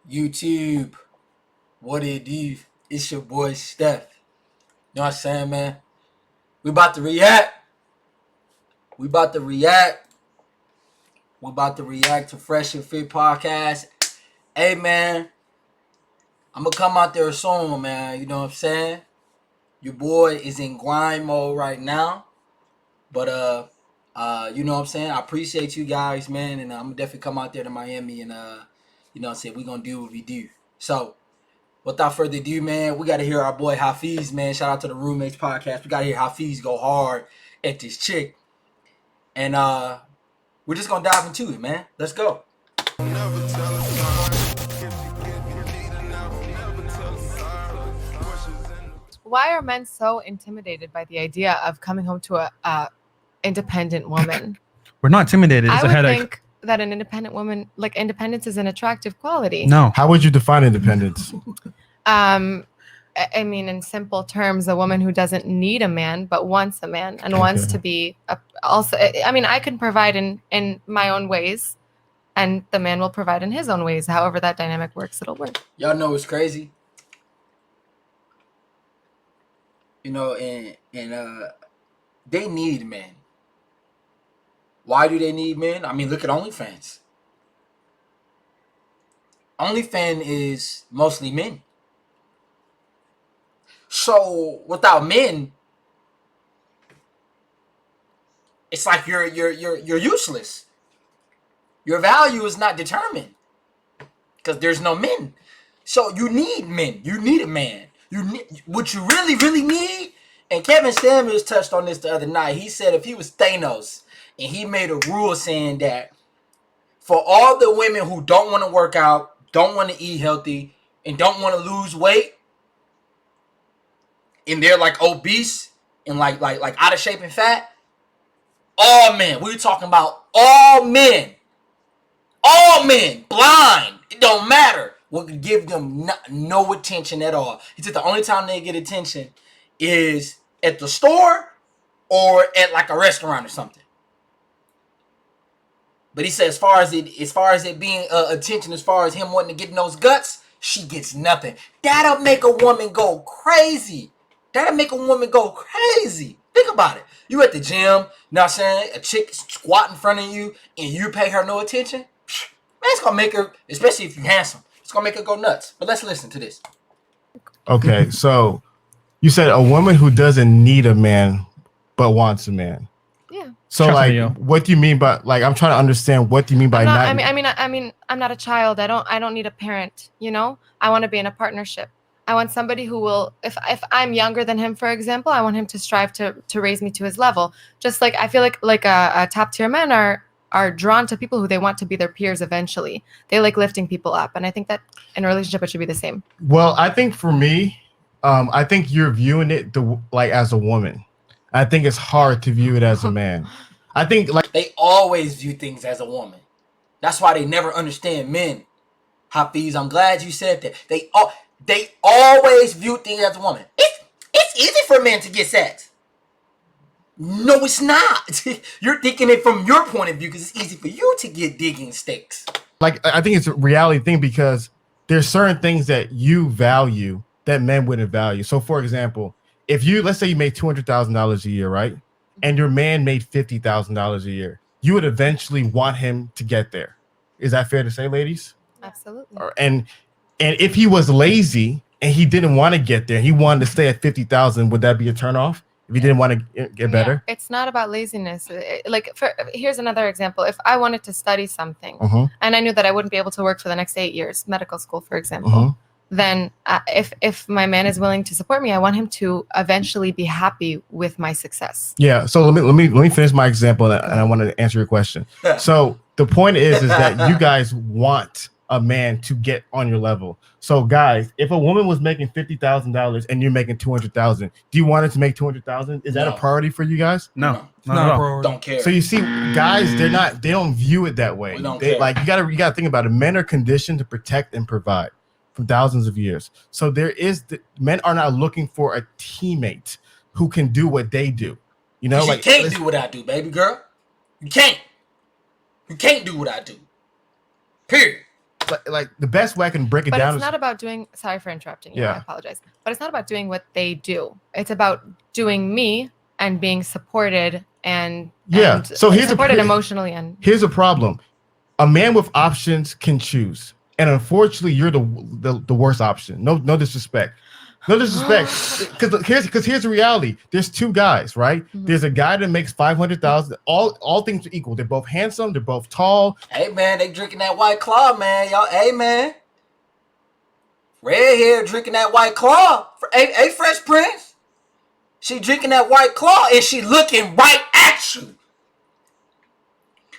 YouTube, what it do? It's your boy Steph. You know what I'm saying, man? We about to react. We about to react. We about to react to Fresh and Fit podcast. Hey, man, I'm gonna come out there soon, man. You know what I'm saying? Your boy is in grind mode right now, but you know what I'm saying? I appreciate you guys, man, and I'm gonna definitely come out there to Miami and you know what I'm saying? We gonna do what we do. So. Without further ado, man, we got to hear our boy Hafiz, man. Shout out to the Roommates podcast. We got to hear Hafiz go hard at this chick. And we're just going to dive into it, man. Let's go. Why are men so intimidated by the idea of coming home to a independent woman? We're not intimidated. It's I a would headache. think that an independent woman, like independence, is an attractive quality. No. How would you define independence? I mean, in simple terms, a woman who doesn't need a man but wants a man and wants to be also. I mean, I can provide in my own ways, and the man will provide in his own ways. However that dynamic works, it'll work. Y'all know what's crazy? You know, and they need men. Why do they need men? I mean, look at OnlyFans. OnlyFans is mostly men. So without men, it's like you're useless. Your value is not determined because there's no men. So you need men. You need a man. You need what you really need. And Kevin Samuels touched on this the other night. He said if he was Thanos and he made a rule saying that for all the women who don't want to work out, don't want to eat healthy, and don't want to lose weight, and they're like obese and like out of shape and fat, all men. We're talking about all men. All men, blind. It don't matter. We could give them no attention at all. He said the only time they get attention is at the store or at like a restaurant or something. But he said as far as it being attention, as far as him wanting to get in those guts, she gets nothing. That'll make a woman go crazy. Think about it. You at the gym, you know what I'm saying? A chick squat in front of you and you pay her no attention. Man, it's going to make her, especially if you're handsome, it's going to make her go nuts. But let's listen to this. Okay, so you said a woman who doesn't need a man but wants a man. Yeah. So Trust like, me, yo. what do you mean by like? I'm trying to understand what do you mean by not. I mean, I'm not a child. I don't need a parent. You know, I want to be in a partnership. I want somebody who will, if I'm younger than him, for example, I want him to strive to raise me to his level. Just like I feel like a top tier men are drawn to people who they want to be their peers eventually. They like lifting people up, and I think that in a relationship it should be the same. Well, I think for me, I think you're viewing it like as a woman. I think it's hard to view it as a man. I think like They always view things as a woman. That's why they never understand men. Hafiz, I'm glad you said that. They always view things as a woman. It's easy for men to get sex. No, it's not. You're thinking it from your point of view because it's easy for you to get digging sticks. like I think it's a reality thing because there's certain things that you value that men wouldn't value. So, for example, if let's say you made $200,000 a year, right, and your man made $50,000 a year, you would eventually want him to get there. Is that fair to say, ladies? Absolutely. And if he was lazy and he didn't want to get there, he wanted to stay at 50,000, would that be a turnoff? If he didn't want to get better? Yeah, it's not about laziness. Here's another example. If I wanted to study something and I knew that I wouldn't be able to work for the next 8 years, medical school, for example, then if my man is willing to support me, I want him to eventually be happy with my success. Yeah. So let me finish my example, and I want to answer your question. So the point is that you guys want a man to get on your level. So guys, if a woman was making $50,000 and you're making 200,000, do you want her to make 200,000? Is that a priority for you guys? No, No. not at all. Don't care. So you see, guys, they don't view it that way. We don't They care. like you gotta think about it. Men are conditioned to protect and provide for thousands of years. So men are not looking for a teammate who can do what they do. You know, You can't do what I do, baby girl. You can't. You can't do what I do. Period. like the best way I can break it But down it's is not about doing. Sorry for interrupting you. Yeah. I apologize. But it's not about doing what they do. It's about doing me and being supported and So here's supported a emotionally and here's a problem. A man with options can choose, and unfortunately, you're the worst option. No disrespect. No disrespect, because here's the reality. There's two guys, right? Mhm. There's a guy that makes 500,000. All things are equal. They're both handsome. They're both tall. Hey man, they drinking that White Claw, man. Y'all, hey man. Red hair drinking that White Claw. Hey, Fresh Prince. She drinking that White Claw and she looking right at you.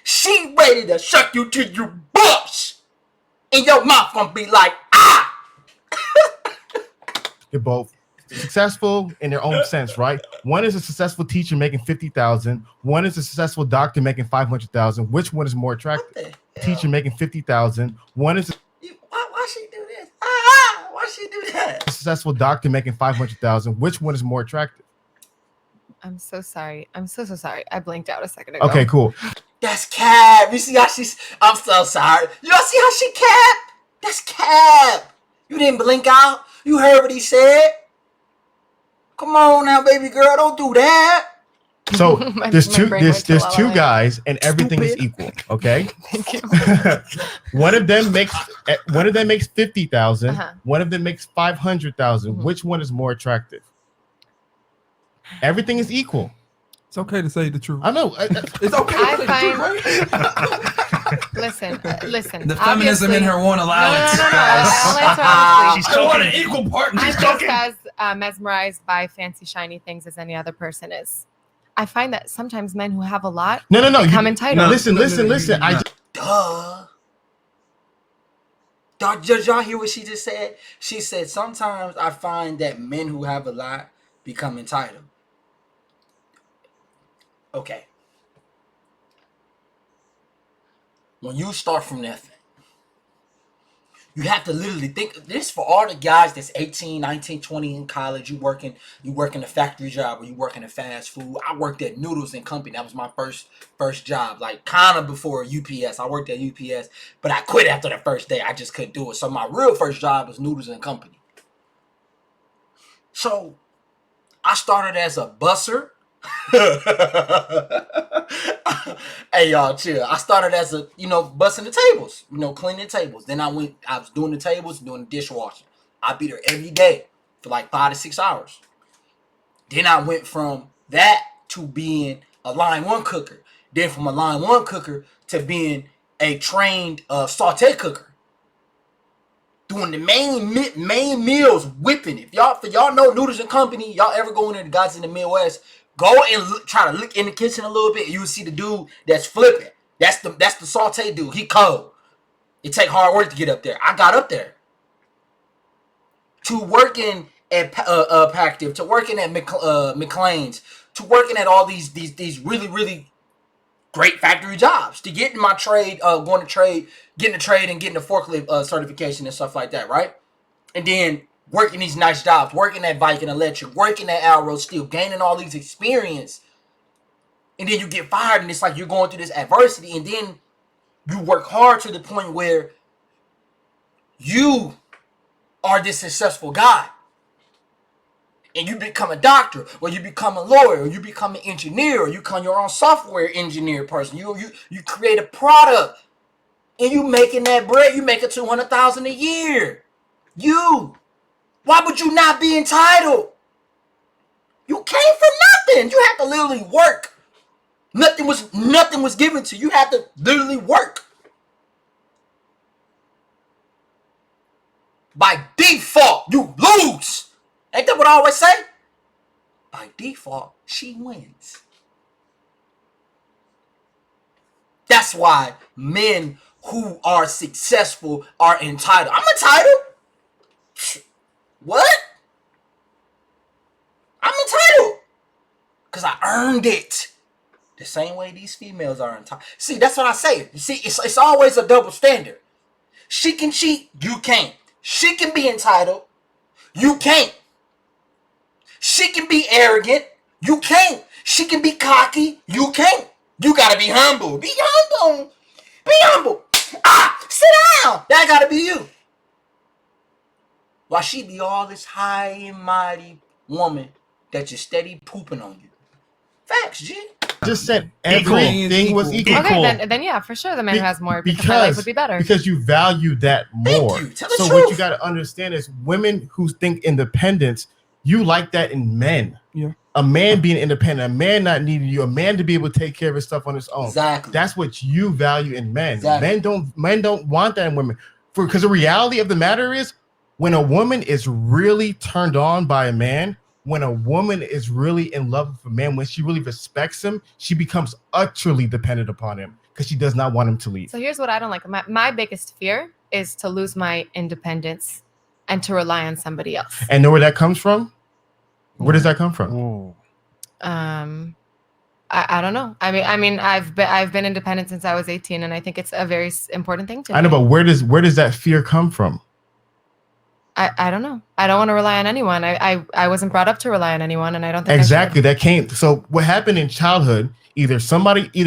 She ready to shuck you to your bumps. And your mouth gonna be like, ah! They're both successful in their own sense, right? One is a successful teacher making 50,000. One is a successful doctor making 500,000. Which one is more attractive? Teacher making 50,000. One is Why she do this? Ah! Why she do that? a successful doctor making 500,000. Which one is more attractive? I'm so sorry. I'm so sorry. I blinked out a second ago. Okay, cool. That's cap. You see how she's... I'm so sorry. Y'all see how she cap? That's cap. You didn't blink out. You heard what he said. Come on now, baby girl. Don't do that. So My there's brain went to la la two land. guys and everything is equal. Okay. Thank you. one of them makes 50,000. Uh-huh. One of them makes 500,000. Mhm. Which one is more attractive? Everything is equal. It's okay to say the truth. I know. It's okay I to say the truth, right? Listen. The feminism in obviously- her won't allow it. No. I'll answer honestly. She's want an equal partner. I'm She's just joking. as mesmerized by fancy, shiny things as any other person is. I find that sometimes men who have a lot No. become entitled. Listen. no. I Did y'all hear what she just said? She said, sometimes I find that men who have a lot become entitled. Okay. When you start from nothing, you have to literally think this for all the guys that's 18, 19, 20 in college. You working a factory job or you working a fast food. I worked at Noodles and Company. That was my first job, like kind of before UPS. I worked at UPS, but I quit after the first day. I just couldn't do it. So my real first job was Noodles and Company. So I started as a busser. Hey y'all, chill. I started as a, bussing the tables, cleaning the tables. Then I was doing the tables, doing the dishwashing. I'd be there every day for like 5 to 6 hours. Then I went from that to being a line 1 cooker. Then from a line 1 cooker to being a trained saute cooker. Doing the main meals, whipping it. For y'all know Noodles and Company, y'all ever go in there, the guys in the Midwest, go and try to look in the kitchen a little bit. You will see the dude that's flipping. That's the saute dude. He cold. It take hard work to get up there. I got up there. To working at Pactiv, to working at McLean's, to working at all these really, really great factory jobs, to getting my trade, getting the trade and getting the forklift certification and stuff like that, right? And then working these nice jobs, working at Viking Electric, working at Arrow Steel, gaining all these experience. And then you get fired and it's like you're going through this adversity and then you work hard to the point where you are this successful guy. And you become a doctor, or you become a lawyer, or you become an engineer, or you become your own software engineer person. You create a product, and you making that bread. You making $200,000 a year. Why would you not be entitled? You came from nothing. You had to literally work. Nothing was given to you. You had to literally work. By default, you lose. Ain't that what I always say? By default, she wins. That's why men who are successful are entitled. I'm entitled. What? I'm entitled. Because I earned it. The same way these females are entitled. See, that's what I say. You see, it's always a double standard. She can cheat. You can't. She can be entitled. You can't. She can be arrogant. You can't. She can be cocky. You can't. You gotta be humble. Be humble. Be humble. sit down. That gotta be you. Why she be all this high and mighty woman that you steady pooping on you? Facts, G. Just said Equal. everything was equal. Okay, then yeah, for sure, the man who has more because my life would be better. Because you value that more. you. Tell the So truth. what you got to understand is women who think independence, you like that in men. Yeah. A man being independent, a man not needing you, a man to be able to take care of his stuff on his own. Exactly. That's what you value in men. Exactly. Men don't want that in women. Because the reality of the matter is, when a woman is really turned on by a man, when a woman is really in love with a man, when she really respects him, she becomes utterly dependent upon him because she does not want him to leave. So here's what I don't like. My biggest fear is to lose my independence and to rely on somebody else. And know where that comes from? Where does that come from? Whoa. I don't know. I mean, I've been independent since I was 18, and I think it's a very important thing to me. I know, but where does that fear come from? I don't know. I don't want to rely on anyone. I wasn't brought up to rely on anyone, and I don't think Exactly. I should. That came. So what happened in childhood? Either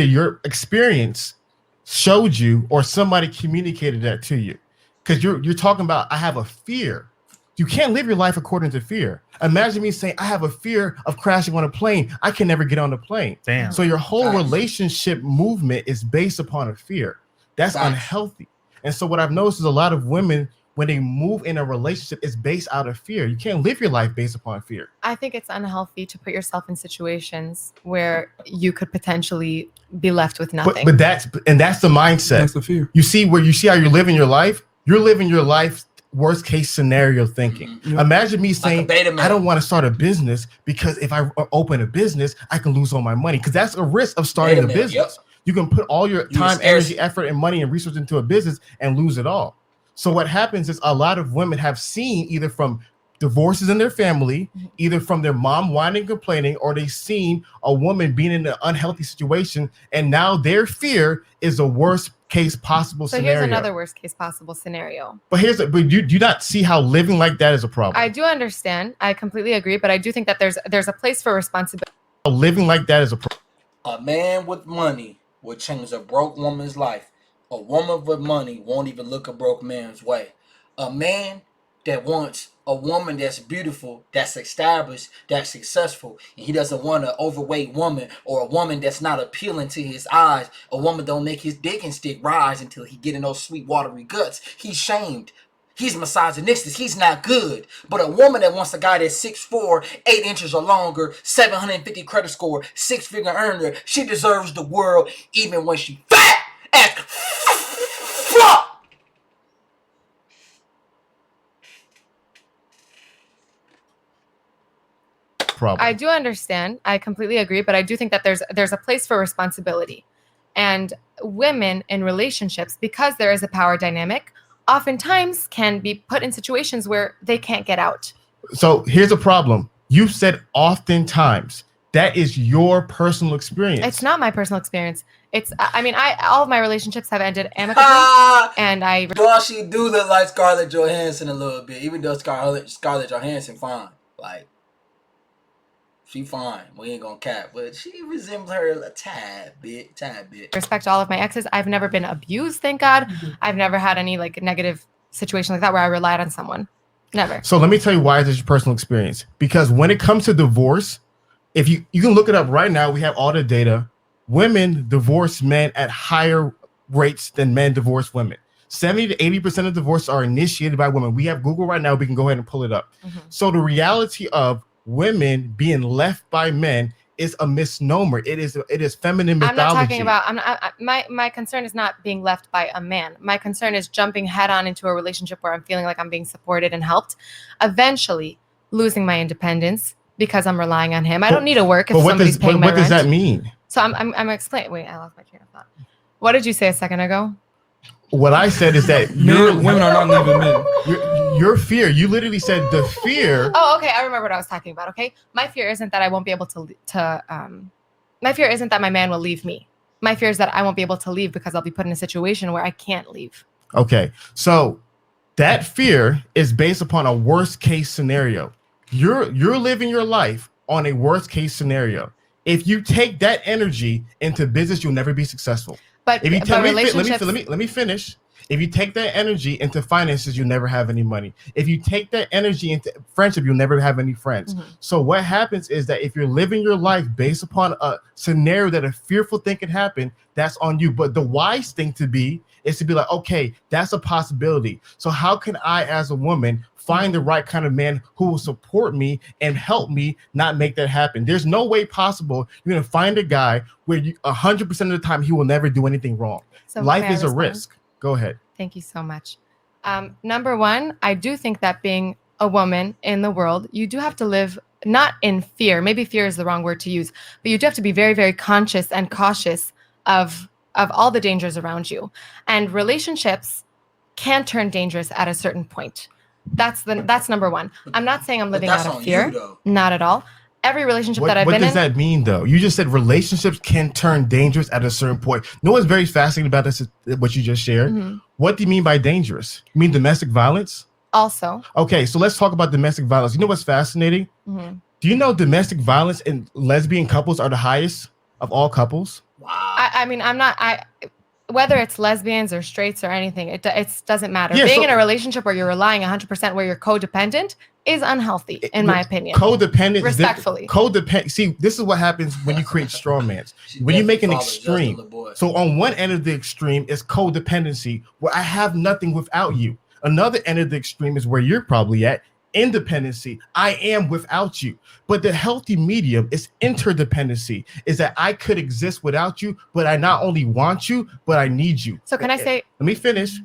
your experience showed you, or somebody communicated that to you. Because you're talking about, I have a fear. You can't live your life according to fear. Imagine me saying, I have a fear of crashing on a plane. I can never get on the plane. Damn. So your whole Facts. relationship movement is based upon a fear. That's Facts. unhealthy. And so what I've noticed is a lot of women, when they move in a relationship, is based out of fear. You can't live your life based upon fear. I think it's unhealthy to put yourself in situations where you could potentially be left with nothing. But that's the mindset. That's the fear. You see how you're living your life? You're living your life worst case scenario thinking. Yeah. Imagine me Like a saying, beta man. I don't want to start a business because if I open a business, I can lose all my money. Because that's a risk of starting a Beta man, business. You can put all your You time, scarce- energy, effort, and money and research into a business and lose it all. So what happens is a lot of women have seen either from divorces in their family, either from their mom whining and complaining, or they've seen a woman being in an unhealthy situation, and now their fear is the worst case possible so scenario. here's another worst case possible scenario. But but do you not see how living like that is a problem? I do understand. I completely agree, but I do think that there's a place for responsibility. Living like that is a problem. A man with money will change a broke woman's life. A woman with money won't even look a broke man's way. A man that wants a woman that's beautiful, that's established, that's successful, and he doesn't want an overweight woman or a woman that's not appealing to his eyes. A woman don't make his dick and stick rise until he get in those sweet watery guts. He's shamed. He's misogynistic. He's not good. But a woman that wants a guy that's 6'4", 8 inches or longer, 750 credit score, 6-figure earner, she deserves the world even when she fat as fuck. Problem. I do understand. I completely agree, but I do think that there's a place for responsibility. And women in relationships, because there is a power dynamic, oftentimes can be put in situations where they can't get out. So here's a problem. You said oftentimes. That is your personal experience. It's not my personal experience. All of my relationships have ended amicably, Ah, and I dog, she do look like Scarlett Johansson a little bit, even though Scarlett Johansson fine. Like, she fine. We ain't gonna cap, but she resembles her a tad bit. respect all of my exes. I've never been abused, thank God. I've never had any like negative situation like that where I relied on someone. Never. So let me tell you why this is your personal experience. Because when it comes to divorce, if you can look it up right now, we have all the data. Women divorce men at higher rates than men divorce women. 70 to 80% of divorces are initiated by women. We have Google right now. We can go ahead and pull it up. Mhm. So the reality of women being left by men is a misnomer. It is feminine mythology. I'm not talking about. My concern is not being left by a man. My concern is jumping head on into a relationship where I'm feeling like I'm being supported and helped, eventually losing my independence because I'm relying on him. I don't need to work if But somebody's paying my what does rent. that mean? So I'm explaining. Wait, I lost my train of thought. What did you say a second ago? What I said is that Women are not leaving men. your fear. You literally said the fear. Oh, okay. I remember what I was talking about. Okay, my fear isn't that I won't be able to. My fear isn't that my man will leave me. My fear is that I won't be able to leave because I'll be put in a situation where I can't leave. Okay, so that fear is based upon a worst case scenario. You're living your life on a worst case scenario. If you take that energy into business, you'll never be successful. But If you tell me, let relationships, me finish. If you take that energy into finances, you'll never have any money. If you take that energy into friendship, you'll never have any friends. So what happens is that if you're living your life based upon a scenario that a fearful thing can happen, that's on you. But the wise thing to be is to be like, okay, that's a possibility. So how can I, as a woman, find the right kind of man who will support me and help me not make that happen? There's no way possible you're going to find a guy where 100% of the time he will never do anything wrong. So Life may I is a respond? risk. Go ahead. Thank you so much. Number one, I do think that being a woman in the world, you do have to live not in fear. Maybe fear is the wrong word to use, but you do have to be very, very conscious and cautious of all the dangers around you. And relationships can turn dangerous at a certain point. That's number one. I'm not saying I'm living that's out of on fear. you, though. Not at all. Every relationship that I've What been does in. that mean, though? You just said relationships can turn dangerous at a certain point. You know what's very fascinating about this is what you just shared? Mhm. What do you mean by dangerous? You mean domestic violence? Also. Okay, so let's talk about domestic violence. You know what's fascinating? Mhm. Do you know domestic violence in lesbian couples are the highest of all couples? Wow. I mean, whether it's lesbians or straights or anything, it doesn't matter. Yeah, Being so- in a relationship where you're relying 100%, where you're codependent, is unhealthy, in my opinion. Codependent. Respectfully. Codependent. See, this is what happens when you create straw mans. When you make an extreme. So on one end of the extreme is codependency, where I have nothing without you. Another end of the extreme is where you're probably at, independency. I am without you. But the healthy medium is interdependency, is that I could exist without you, but I not only want you, but I need you. So can I say, Let me finish,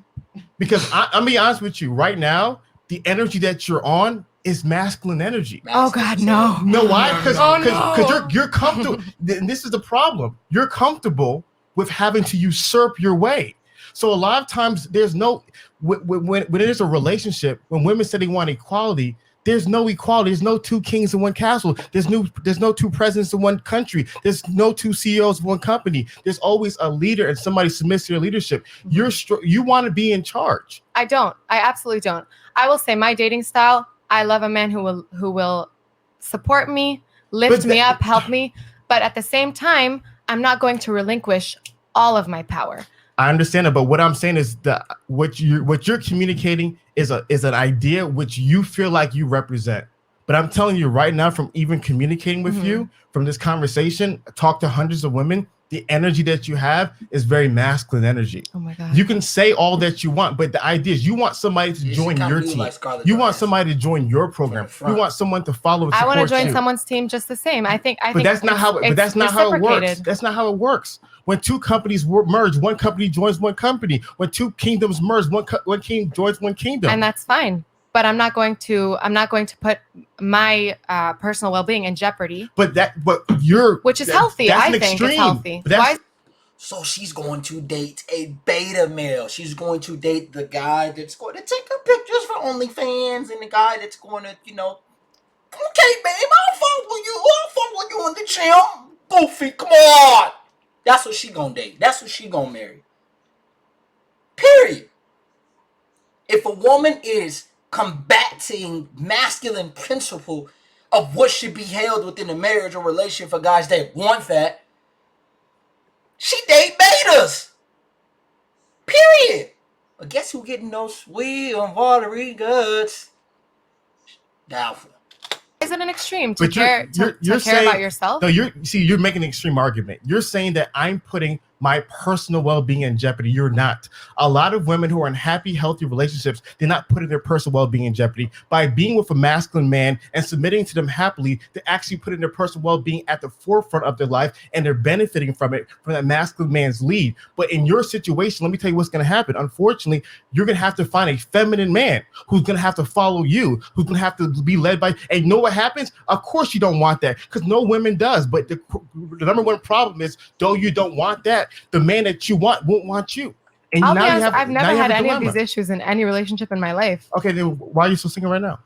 because I'm be honest with you. Right now, the energy that you're on is masculine energy. oh God, no. No, why? Because Oh, no. you're comfortable. And this is the problem. You're comfortable with having to usurp your way. So a lot of times there's no when there's a relationship, when women say they want equality, there's no equality. There's no two kings in one castle. There's no two presidents in one country. There's no two CEOs of one company. There's always a leader and somebody submits to your leadership. You want to be in charge. I don't. I absolutely don't. I will say my dating style, I love a man who will support me, lift me up, help me. But at the same time, I'm not going to relinquish all of my power. I understand it, but what I'm saying is that what you're communicating is an idea which you feel like you represent. But I'm telling you right now, from even communicating with you, from this conversation, talk to hundreds of women, the energy that you have is very masculine energy. Oh my God. You can say all that you want, but the idea is you want somebody to join your team. You want somebody to join your program. You want someone to follow and I support want to join you. someone's team just the same. I think But that's not how. But that's not how it works. reciprocated. That's not how it works. When two companies merge, one company joins one company. When two kingdoms merge, one king joins one kingdom. And that's fine. But I'm not going to put my personal well-being in jeopardy. But Which is healthy. I think it's healthy. Why? So she's going to date a beta male. She's going to date the guy that's going to take her pictures for OnlyFans, and the guy that's going to, okay, babe, I'll follow you in the gym. Goofy, come on. That's what she gonna date. That's what she gonna marry. Period. If a woman is combating masculine principle of what should be held within a marriage or relationship for guys that want that, she date betas. Period. But guess who getting those sweet and watery guts? The alpha. Is it an extreme to But care saying, about yourself? No, you're making an extreme argument. You're saying that I'm putting my personal well-being in jeopardy. You're not. A lot of women who are in happy, healthy relationships, they're not putting their personal well-being in jeopardy. By being with a masculine man and submitting to them happily, they're actually putting their personal well-being at the forefront of their life, and they're benefiting from it, from that masculine man's lead. But in your situation, let me tell you what's going to happen. Unfortunately, you're going to have to find a feminine man who's going to have to follow you, who's going to have to be led by, and you know what happens? Of course you don't want that, because no woman does. But the number one problem is, though you don't want that, the man that you want won't want you. And I'll be now you honest, have, I've now never you have had a any of dilemma. these issues in any relationship in my life. Okay, then why are you still single right now?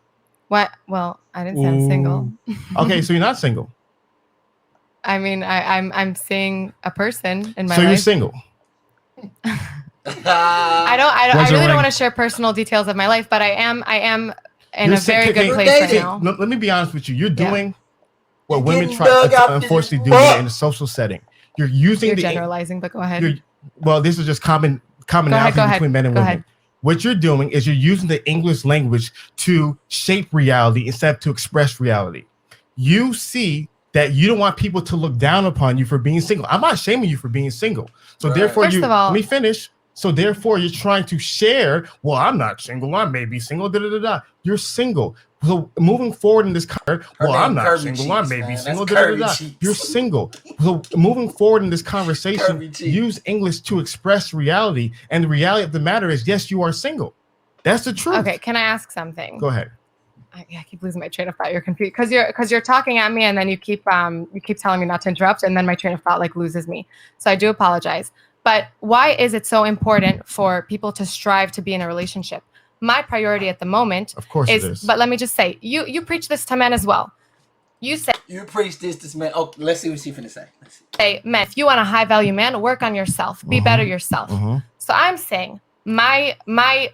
What? Well, I didn't say I'm single. Okay, so you're not single. I mean, I'm seeing a person in my So life. you're single. I Where's your really don't ring? want to share personal details of my life, but I am in You're a very okay, good place right dating. now. Let me be honest with you. You're doing what You're women getting try dug out to this unfortunately do butt. in a social setting. You're using You're the generalizing, but go ahead. well, this is just common commonality Go ahead. between men and Go women. ahead. What you're doing is you're using the English language to shape reality instead of to express reality. You see that you don't want people to look down upon you for being single. I'm not shaming you for being single. So Right. therefore, First of all- let me finish. So therefore, you're trying to share. Well, I'm not single. I may be single. Da da da da. You're single. So moving forward in this well, name I'm not Kirby single. Cheeks, I may be man. single. That's Da, da, da, Kirby da. Cheeks. You're single. So moving forward in this conversation, Kirby Cheeks. use English to express reality. And the reality of the matter is, yes, you are single. That's the truth. Okay, can I ask something? Go ahead. I keep losing my train of thought. You're confused because you're talking at me and then you keep telling me not to interrupt, and then my train of thought like loses me. So I do apologize. But why is it so important for people to strive to be in a relationship? My priority at the moment Of course it is, is. but let me just say, you preach this to men as well. You say, You preach this man. Oh, let's see what she's finna say. Let's see. men, if you want a high value man, work on yourself, be better yourself. So I'm saying my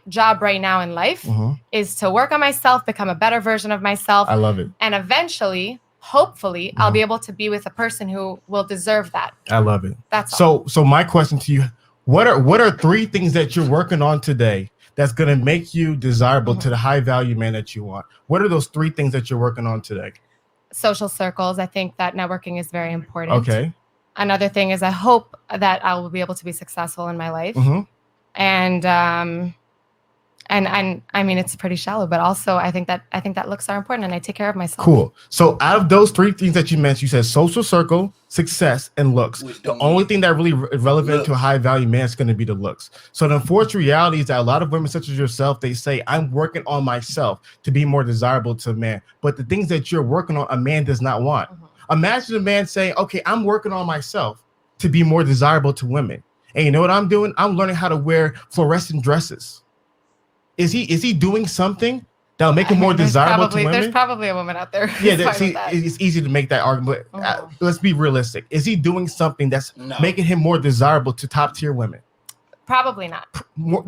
job right now in life is to work on myself, become a better version of myself. I love it. And eventually, hopefully, I'll be able to be with a person who will deserve that. I love it. That's all. So my question to you, what are 3 things that you're working on today that's going to make you desirable to the high value man that you want? What are those 3 things that you're working on today? Social circles. I think that networking is very important. Okay. Another thing is I hope that I will be able to be successful in my life. And I mean, it's pretty shallow, but also I think that looks are important, and I take care of myself. Cool. So out of those 3 things that you mentioned, you said social circle, success, and looks. Which The don't only mean- thing that really relevant Looks. to a high value man is going to be the looks. So the unfortunate reality is that a lot of women, such as yourself, they say, I'm working on myself to be more desirable to a man. But the things that you're working on, a man does not want. Imagine a man saying, okay, I'm working on myself to be more desirable to women. And you know what I'm doing? I'm learning how to wear fluorescent dresses. Is he doing something that'll make him more desirable to women? There's probably a woman out there. Yeah, who's fine see, with that. it's easy to make that argument. Let's be realistic. Is he doing something that's No. making him more desirable to top tier women? Probably not.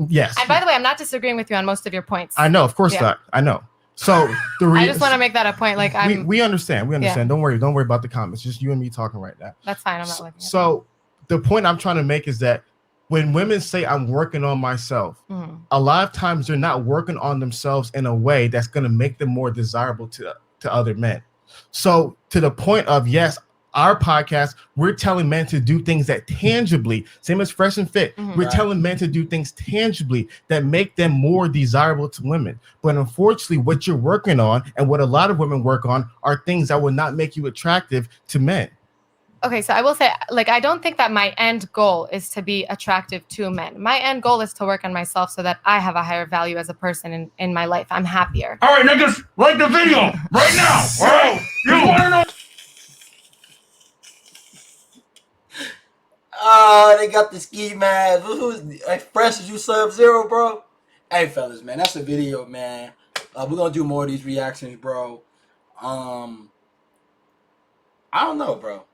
Yes. And by the way, I'm not disagreeing with you on most of your points. I know, of course Yeah. not. I know. So I just want to make that a point. Like we understand. We understand. Yeah. Don't worry about the comments. Just you and me talking right now. That's fine. I'm not looking at So the point I'm trying to make is that when women say I'm working on myself, a lot of times they're not working on themselves in a way that's going to make them more desirable to other men. So to the point of, yes, our podcast, we're telling men to do things that tangibly, same as Fresh and Fit, we're Right. telling men to do things tangibly that make them more desirable to women. But unfortunately, what you're working on and what a lot of women work on are things that will not make you attractive to men. Okay, so I will say, like, I don't think that my end goal is to be attractive to men. My end goal is to work on myself so that I have a higher value as a person in my life. I'm happier. All right, niggas, like the video right now. All right, you want to know? Oh, they got the ski mask. Who's as fresh as you Sub-Zero, bro? Hey, fellas, man, that's the video, man. We're gonna do more of these reactions, bro. I don't know, bro.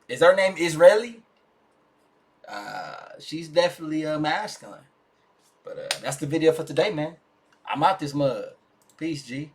Is her name Israeli? She's definitely masculine. But that's the video for today, man. I'm out this mud. Peace, G.